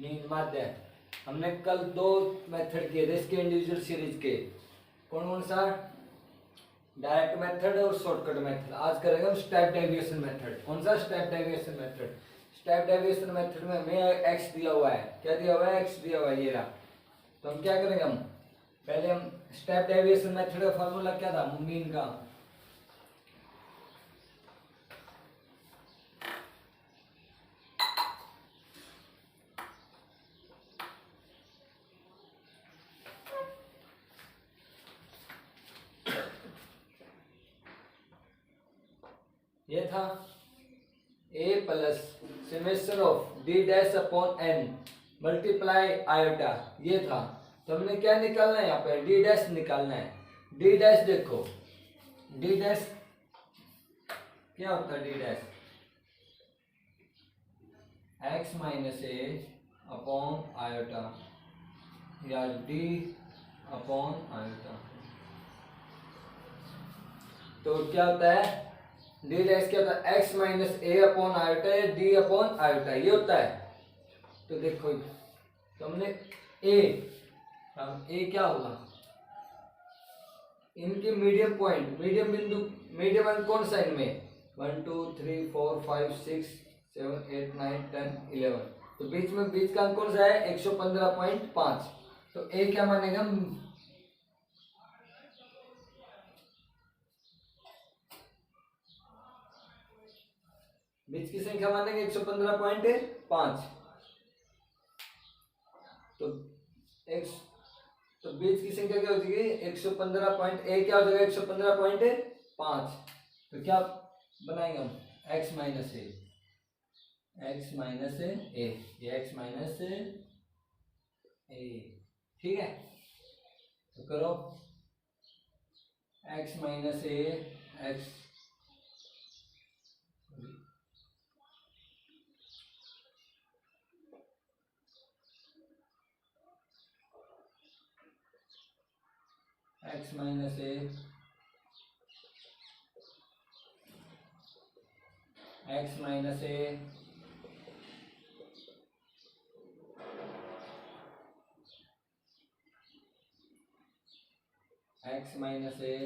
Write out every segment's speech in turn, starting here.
Mean माध्य। हमने कल 2 मेथड किए थे इसके इंडिविजुअल सीरीज के। कौन कौन सा? डायरेक्ट मेथड और शॉर्टकट मेथड। आज करेंगे हम स्टेप डेविएशन मेथड। कौन सा? Step deviation method. Step deviation method में हमें एक्स दिया हुआ है। क्या दिया हुआ है? एक्स दिया हुआ है, ये रहा। तो हम क्या करेंगे, हम पहले हम स्टेप डेविएशन मेथड का फॉर्मूला क्या था? मीन का ये था a plus summation of d dash upon n multiply iota, ये था। तो हमने क्या निकालना है यहाँ पे? d डैश निकालना है। d डैश देखो, d डैश क्या होता है? d डैश x माइनस ए अपॉन आयोटा या d अपॉन आयोटा। तो क्या होता है? डी डैश क्या होता है? x माइनस ए अपॉन आयोटा या d अपॉन आयोटा, ये होता है। तो देखो, तो हमने a क्या होगा? इनके मीडियम पॉइंट, मीडियम बिंदु, मीडियम अंक कौन सा इनमें? 1 2 3 4 5 6 7 8 9 10 11। तो बीच का अंक कौन सा है? 115.5। तो a क्या मानेगा? बीच की संख्या मानेंगे 115.5। तो बीच की संख्या क्या हो जाएगी? 115. ए क्या हो जाएगा? 115.5। तो क्या बनाएंगे हम? x माइनस ए, x माइनस ए, ये x माइनस ए, ठीक है। तो करो x माइनस ए, x x माइनस ए, x माइनस ए, x माइनस ए,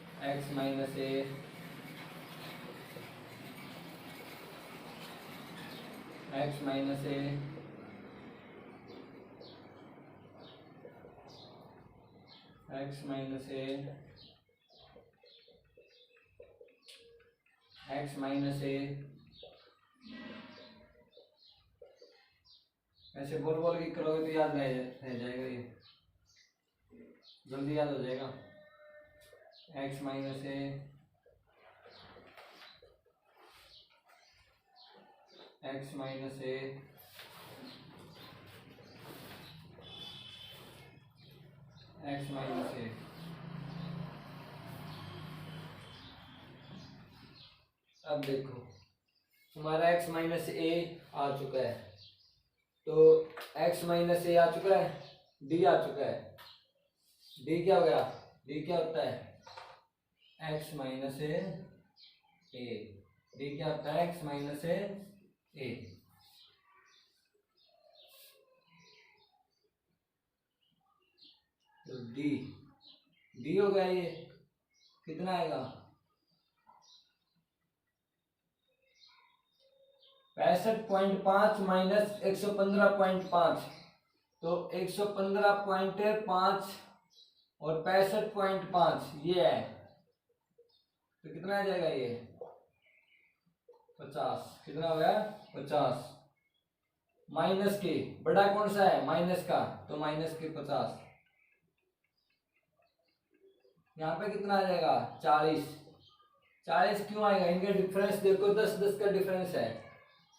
x माइनस ए, x माइनस ए, x माइनस ए, x माइनस ए। ऐसे बोल बोल के करोगे तो याद रह जाएगा, ये जल्दी याद हो जाएगा। x माइनस ए, x माइनस ए, x माइनस ए। अब देखो हमारा x माइनस ए आ चुका है। तो x माइनस ए आ चुका है, d आ चुका है। d क्या हो गया? d क्या होता है? x माइनस ए, d क्या होता है? x माइनस ए। तो d हो गया। ये कितना आएगा? 65.5 माइनस 115.5। तो 115.5 और 65.5 ये है। तो कितना आ जाएगा? ये 50। कितना हो गया? 50। माइनस के बड़ा कौन सा है? माइनस का। तो माइनस के 50। यहाँ पे कितना आ जाएगा? 40। 40 क्यों आएगा? इनका डिफरेंस देखो, 10-10 का डिफरेंस है।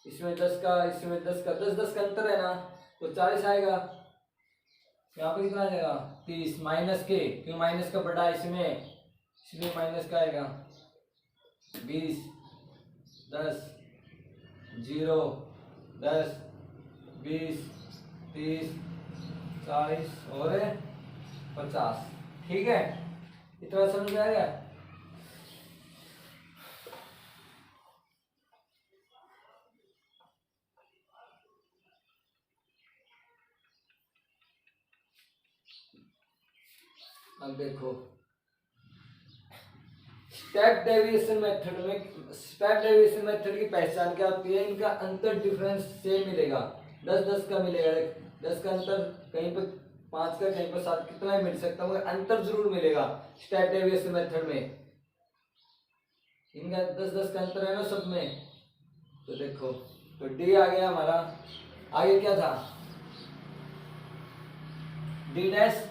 इसमें 10 का, इसमें 10 का, 10-10 का अंतर है ना। तो 40 आएगा। यहाँ पे कितना आ जाएगा? 30। माइनस के, क्यों? माइनस का बड़ा इसमें, इसलिए माइनस का आएगा। 20 10 0 10 20 30 40 और 50। ठीक है, इतना समझ आएगा। अब देखो स्टेप डेविएशन मेथड की पहचान क्या होती है? इनका अंतर डिफरेंस सेम मिलेगा, 10-10 का मिलेगा। 10 का अंतर कहीं पे 5 का, कहीं पे 7, कितना ही मिल सकता है, मगर अंतर जरूर मिलेगा स्टेप डेविएशन मेथड में। इनका 10-10 का अंतर है ना सब में। तो देखो, तो डी आ गया हमारा। आगे क्या था? डी डैश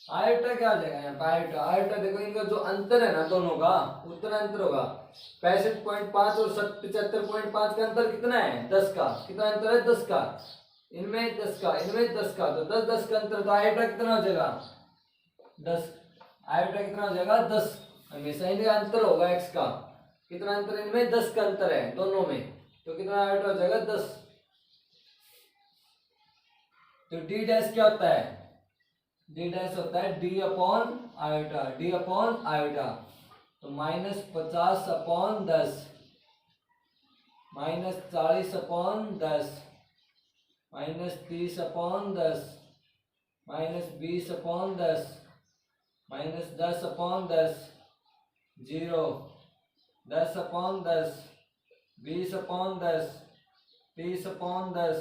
आयोटा क्या आ जाएगा यहाँ पे? आयोटा देखो, इनका जो अंतर है ना दोनों का, उतना अंतर होगा। 65.5 और 75.5 का अंतर कितना है? 10 का। कितना अंतर है? 10 का। इनमें 10 का, इनमें 10 का, तो 10-10 का अंतर। तो आयोटा कितना हो जाएगा? 10। आयोटा कितना हो जाएगा? 10। हमेशा इनका अंतर होगा x का। कितना अंतर है इनमें? 10 का अंतर है दोनों में। तो कितना आयोटा हो जाएगा? 10। तो डी डैश क्या होता है? डी डैश होता है D upon iota. D upon iota. तो -50/10, -40/10, -30/10, -20/10, -10/10, 0, 10/10, 20/10, 30/10,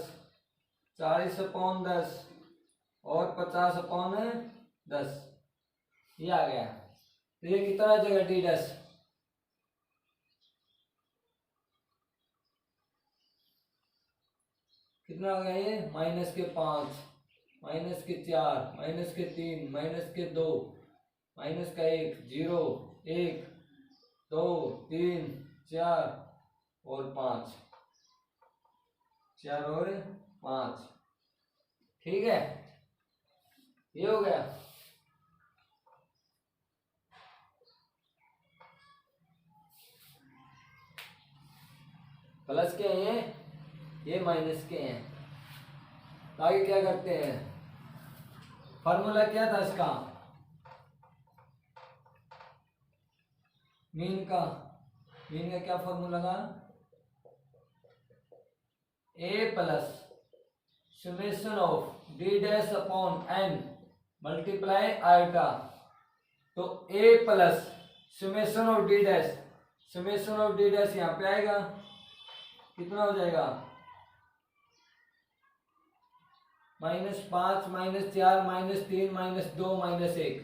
40/10 और 50/10। ये आ गया। तो ये कितना जगह डी डैश? कितना हो गया ये? -5, -4, -3, -2, -1, 0, 1, 2, 3, 4 और 5। 4 और 5। ठीक है, ये हो गया। प्लस के हैं ये माइनस के हैं। तो आगे क्या करते हैं? फॉर्मूला क्या था इसका? मीन का क्या फॉर्मूला था? A plus summation of D dash upon N multiply iota. तो A plus summation of D dash, summation of D dash यहाँ पे आएगा। कितना हो जाएगा? -5, -4, -3, -2, -1।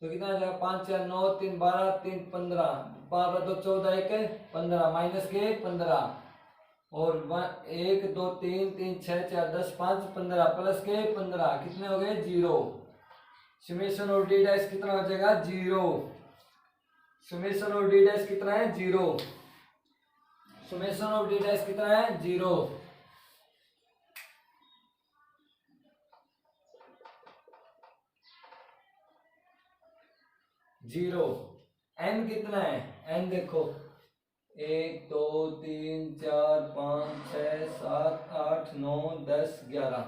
तो कितना हो जाएगा? 5, 4, 9, 3, 12, 3, 15, 12, 2, 14, 1, 15, माइनस के 15 और 1, 2, 3, 3, 6, 4, 10, 5, 15 प्लस के 15 कितने हो गए? 0। समेशन ऑफ डी डैश कितना हो जाएगा? 0। समेशन ऑफ डी डैश कितना है? 0। समेशन ऑफ डी डैश कितना है? 0। एन कितना है? एन देखो, 1, 2, 3, 4, 5, 6, 7, 8, 9, 10, 11।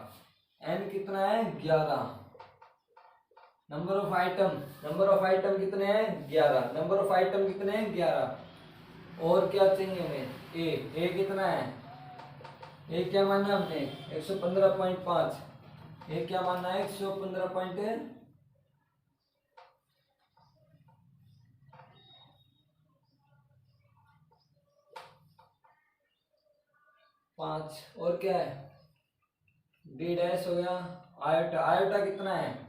एन कितना है? 11। नंबर ऑफ आइटम कितने हैं? 11। नंबर ऑफ आइटम कितने हैं? 11। और क्या चाहिए हमें? ए कितना है? ए क्या मानना है हमने? 115.5। ए क्या मानना है? 115.5। और क्या है? डी डैश हो गया। आयोटा कितना है?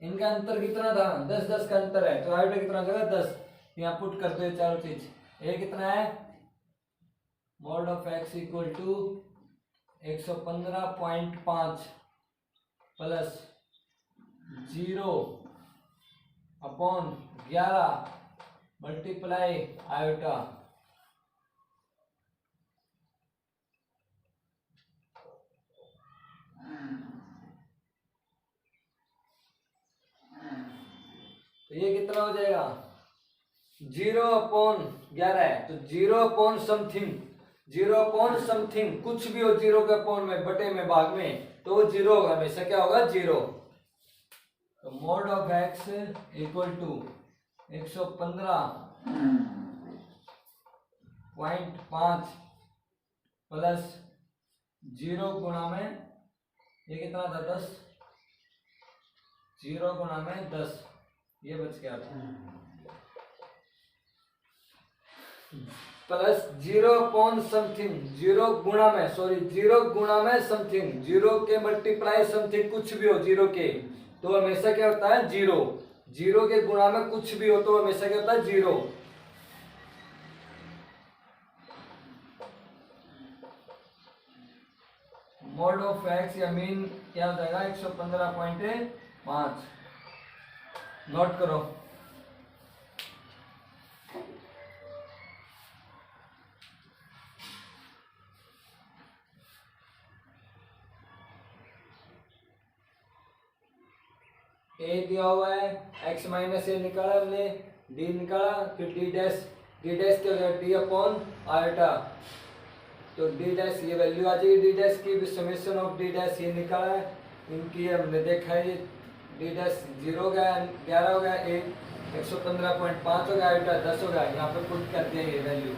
इनका अंतर कितना था? 10-10 का अंतर है। तो आयोटा कितना होगा? 10। यहाँ पुट करते हैं चारों चीज। ए कितना है? Mod of x equal to 115.5 plus 0/11 multiply iota. तो ये कितना हो जाएगा? 0/11 है। तो 0/समथिंग कुछ भी हो 0 के अपॉन में, बटे में, भाग में, तो वो 0 होगा हमेशा। क्या होगा? 0। तो mod of x equal to 115.5 plus 0 गुणा में ये कितना था 10, 0 गुणा में 10, ये बच गया था, प्लस 0 पॉइंट समथिंग, 0 गुणा में, सॉरी 0 गुणा में समथिंग, 0 के मल्टीप्लाई समथिंग कुछ भी हो 0 के, तो हमेशा क्या होता है 0, 0 के गुणा में कुछ भी हो तो हमेशा क्या होता है 0। मोड ऑफ एक्स या मीन क्या हो जाएगा 115.5, नोट करो। ए दिया हुआ है, x माइनस ए निकाला हमने, डी निकाला, फिर डी डैश, डी डैश क्या हो गया डी अपॉन आयोटा, तो डी डैश ये वैल्यू आ जाएगी डी डैश की, समेशन ऑफ डी डैश ये निकाला है, इनकी हमने देखा है डी डैश 0 हो गया, 11 हो गया, ए 115.5 हो गया, आयोटा 10 हो गया, यहाँ पे पुट करते हैं ये वैल्यू,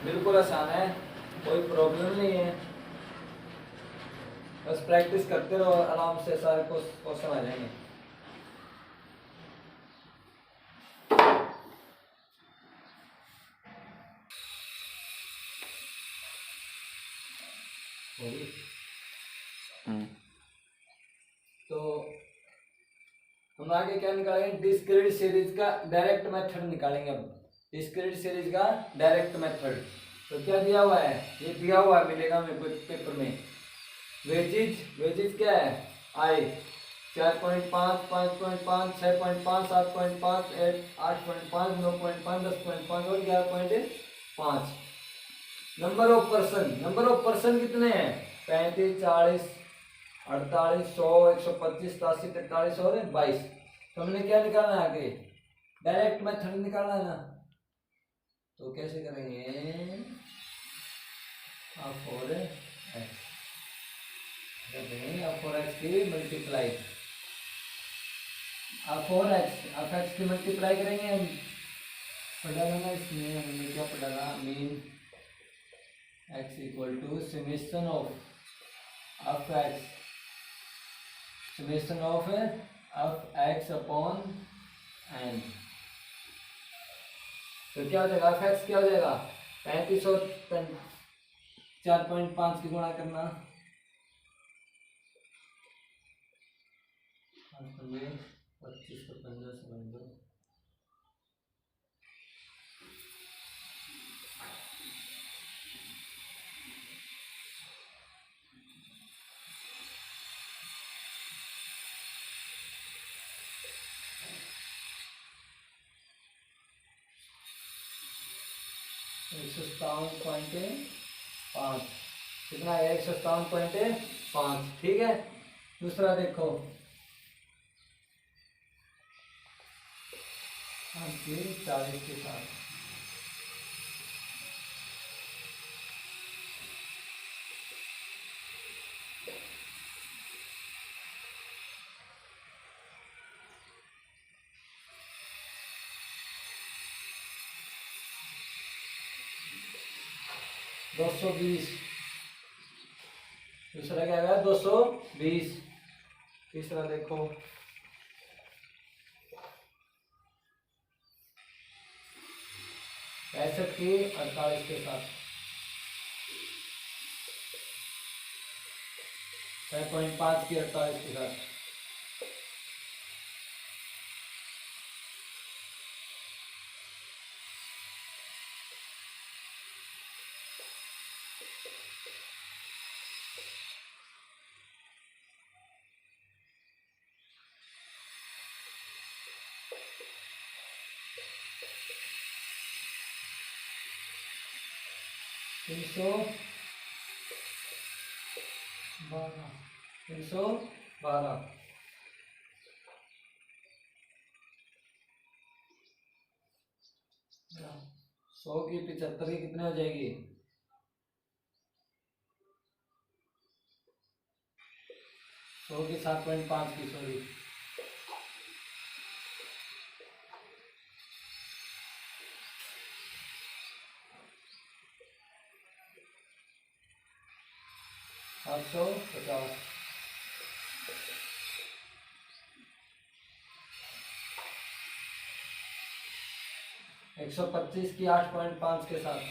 बिल्कुल आसान है, कोई प्रॉब्लम नहीं है, बस प्रैक्टिस करते रहो, आराम से सारे क्वेश्चन आ जाएंगे। तो हम आगे क्या निकालेंगे, डिस्क्रीट सीरीज का डायरेक्ट मेथड निकालेंगे। अब डिस्क्रीट सीरीज का डायरेक्ट मेथड, तो क्या दिया हुआ है, ये दिया हुआ है, मिलेगा मेरे को पेपर में, वेजिज क्या है आई 4.5, 5.5, 6.5, 7.5, 8.5, 9.5, 10.5 और 11.5। नंबर ऑफ पर्सन कितने हैं 35, 40, 48, 100, 125, 87, 43 और 22। तो हमने क्या निकालना है आगे, डायरेक्ट मेथड निकालना है ना, तो कैसे करेंगे, फोर एक्स की मल्टीप्लाई, फोर एक्स की मल्टीप्लाई करेंगे हम, पढ़ा ना इसमें हमने क्या पढ़ा, mean x equal to summation of x, summation of x upon N, तो क्या हो जाएगा एफ एक्स क्या हो जाएगा 35 और 4.5 की गुणा करना, 25 को 15 से बन दो, $157.5, कितना है 157.5, ठीक है। दूसरा देखो 40 के साथ, $220, दूसरा क्या है 220। तीसरा देखो 65 की 48 के साथ, 6.5 की 48 के साथ, तीन सौ बारह, 100 की 75 की कितने हो जाएगी, 100 होगी 7.5 की, सॉरी। आठ सौ पचास। 125 की 8.5 के साथ।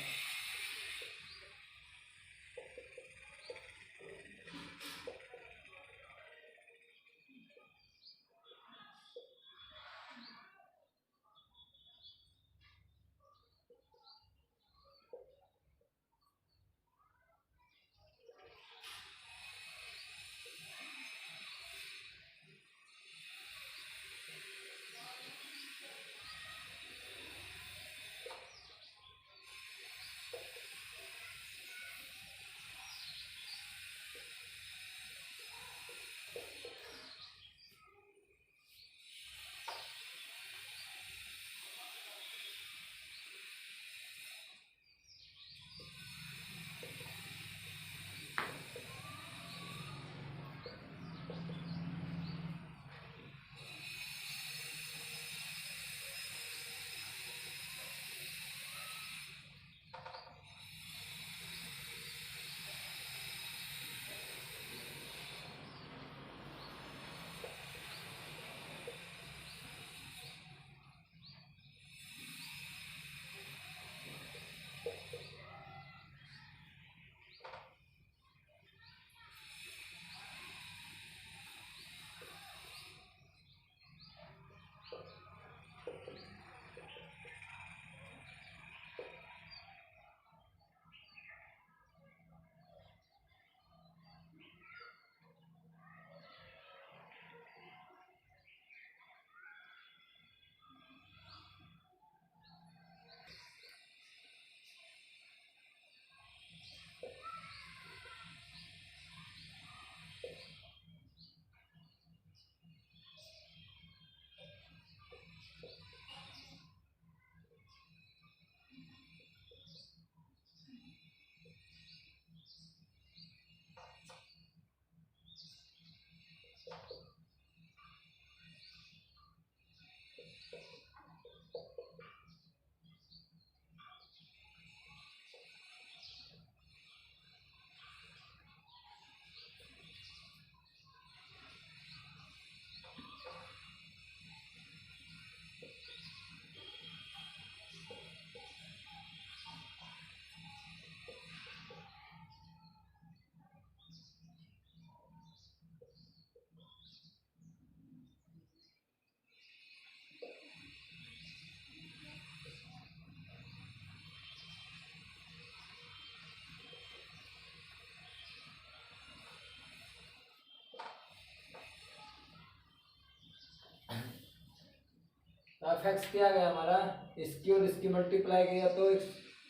एफ एक्स किया गया हमारा, इसकी और इसकी मल्टीप्लाई किया तो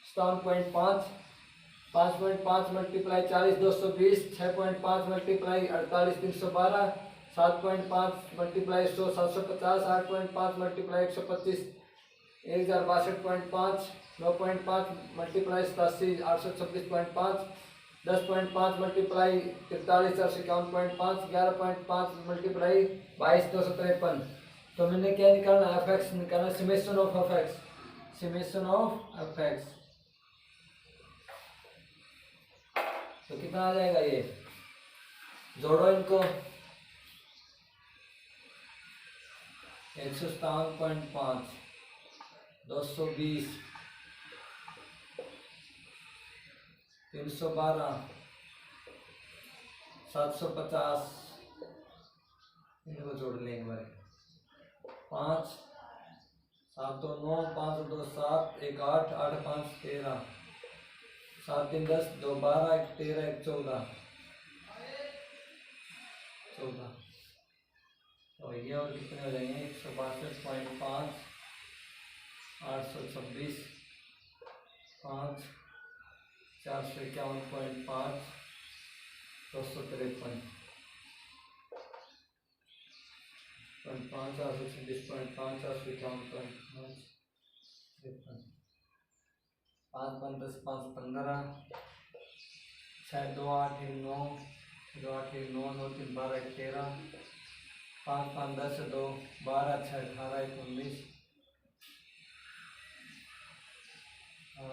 57.5, 5.5 multiply 40 220, 6.5 multiply 48 312, 7.5 multiply 100 750, 8.5 multiply 125 1062.5, 9.5 multiply 87 826.5, 10.5 multiply 43 451.5, 11.5 multiply 22 253। तो मैंने क्या निकालना, एफ एक्स निकालना, summation of F x, summation of F x. तो कितना आ जाएगा ये, जोड़ो इनको, 157.5, 220, 312, 750, इनको जोड़ लें एक बार, 5 7 2 9, 5 2 7, 1 8, 8 5 13, 7 3 10, 2 12, 1 13, 1 14, तो ये और कितने हो जाएंगे, 162.5, 826, 5, 451.5, 253.5, 426.5, 451.5, 5 5 10 5 15, 6 2 8 9, दो आठ एक नौ, नौ तीन 12 एक 13, 5 5 10 2 12 6 18 एक 19, 8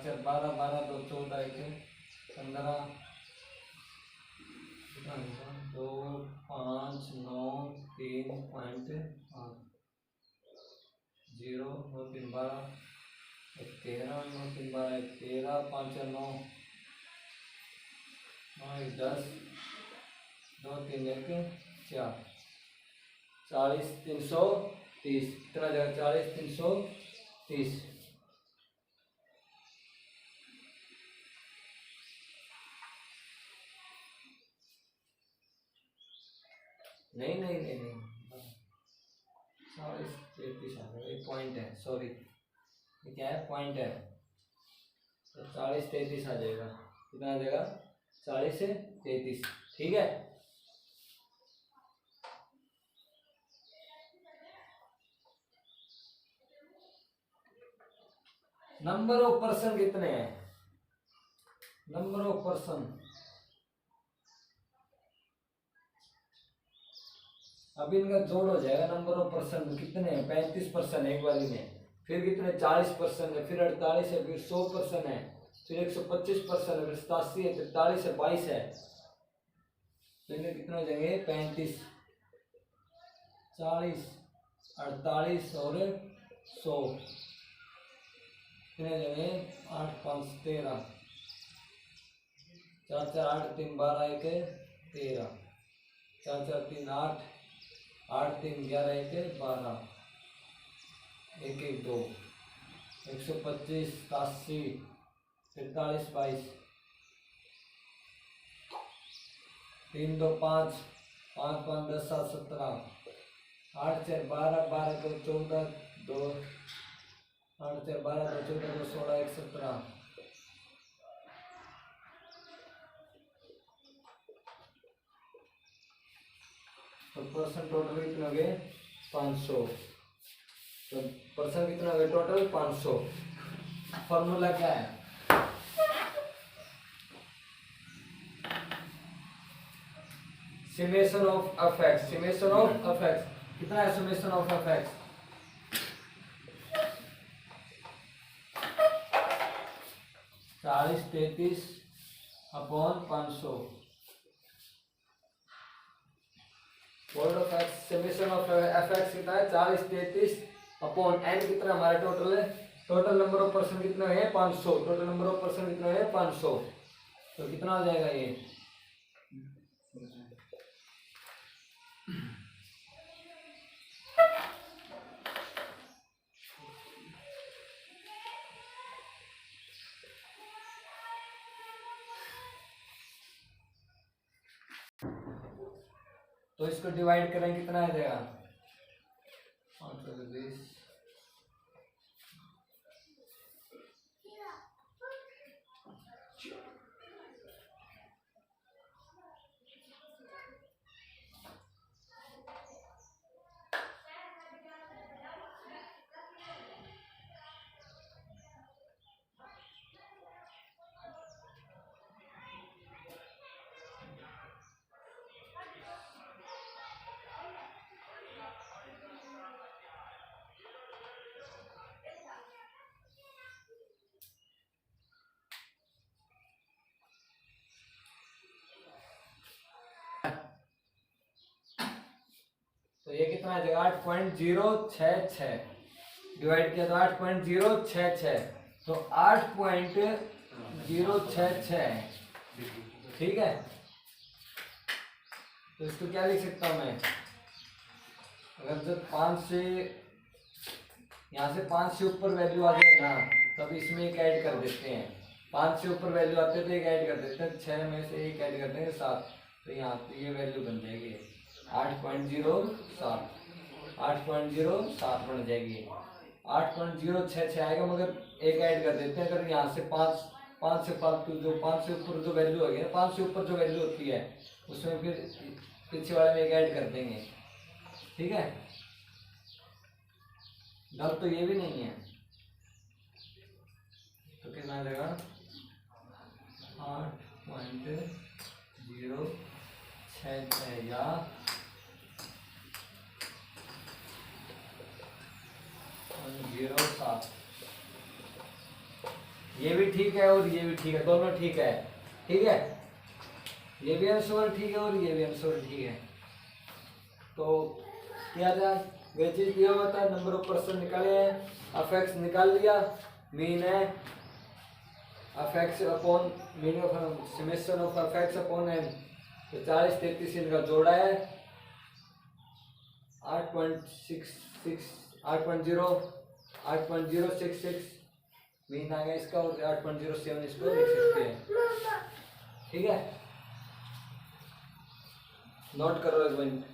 4 12 12 2 14 एक 15, 2 5 9 3 पॉइंट 0 9 3 12 एक 13, 9 3 12 एक 13, 5 4 9 9 एक 10, 2 3 एक 4, 40 330, कितना जाएगा 40 330। नहीं नहीं नहीं नहीं 40 33 आ गया, ये पॉइंट है, सॉरी ये क्या है, पॉइंट है, तो 40 33 आ जाएगा, कितना आ जाएगा 40 से 33, ठीक है। नंबर ऑफ पर्सन कितने हैं, नंबर ऑफ पर्सन, अब इनका जोड़ हो जाएगा, नंबर ऑफ पर्सन कितने हैं 35% एक बारी में, फिर कितने 40% है, फिर 48 है, फिर 100% है, फिर 125% है, फिर 87 है, 43 है, 22 है, तो इनके कितने हो जाएंगे 35, 40 48 और 100, कितने हो जाएंगे 8 5 13, 4 4 8 3 12 एक 13, 4 4 3 8 8 3 11 एक 12, 1 1 2, 125 87 43 22, 3 2 5 5 5 10 7 17, 8 4 12 12 2 14 2, 8 4 12 2 14 2 16 1 17, तो पर्सन टोटल कितने हो गए 500, तो पर्सन कितना हो गए टोटल 500। फॉर्मूला क्या है, summation of FX, summation of FX कितना है, summation of FX 40 33 upon 500, word of x, summation of FX कितना है 40 33 अपॉन एन कितना हमारा टोटल है, टोटल नंबर ऑफ पर्सन कितने हैं 500, टोटल नंबर ऑफ पर्सन कितने हैं 500, तो कितना हो जाएगा ये, तो इसको डिवाइड करें कितना आ जाएगा 520, तो ये कितना आ जाएगा 8.066, डिवाइड किया तो 8.066, तो 8.066, ठीक है। तो इसको क्या लिख सकता हूं मैं, अगर जब 5 से यहाँ से 5 से ऊपर वैल्यू आ जाए ना, तब इसमें एक ऐड कर देते हैं, 5 से ऊपर वैल्यू आते तो एक ऐड कर देते हैं, 6 में से एक ऐड कर देंगे 7, तो यहाँ पे ये वैल्यू बन जाएगी 8.07, 8.07 बन जाएगी, 8.066 आएगा, मगर एक ऐड कर देते हैं, अगर यहाँ से 5 से फालतू जो 5 से ऊपर जो वैल्यू होगी ना, 5 से ऊपर जो वैल्यू होती है उसमें फिर पीछे वाले में एक ऐड कर देंगे, ठीक है। गलत तो ये भी नहीं है, तो कितना आ जाएगा 8.066, 0 6 या 107। ये भी ठीक है और ये भी ठीक है, दोनों ठीक है। ठीक है, ये भी आंसर ठीक है और ये भी आंसर ठीक है। तो क्या था, वे चीज दिया हुआ था, नंबर ऑफ पर्सन निकाले हैं, अफेक्ट्स निकाल लिया, मीन है effects upon mean of summation of effects upon N. तो 40 33 इनका जोड़ा है 8.66 8.0 8.066 मीन आ गया इसका, और 8.07 इसको लिख सकते हैं। ठीक है, नोट करो एक मिनट।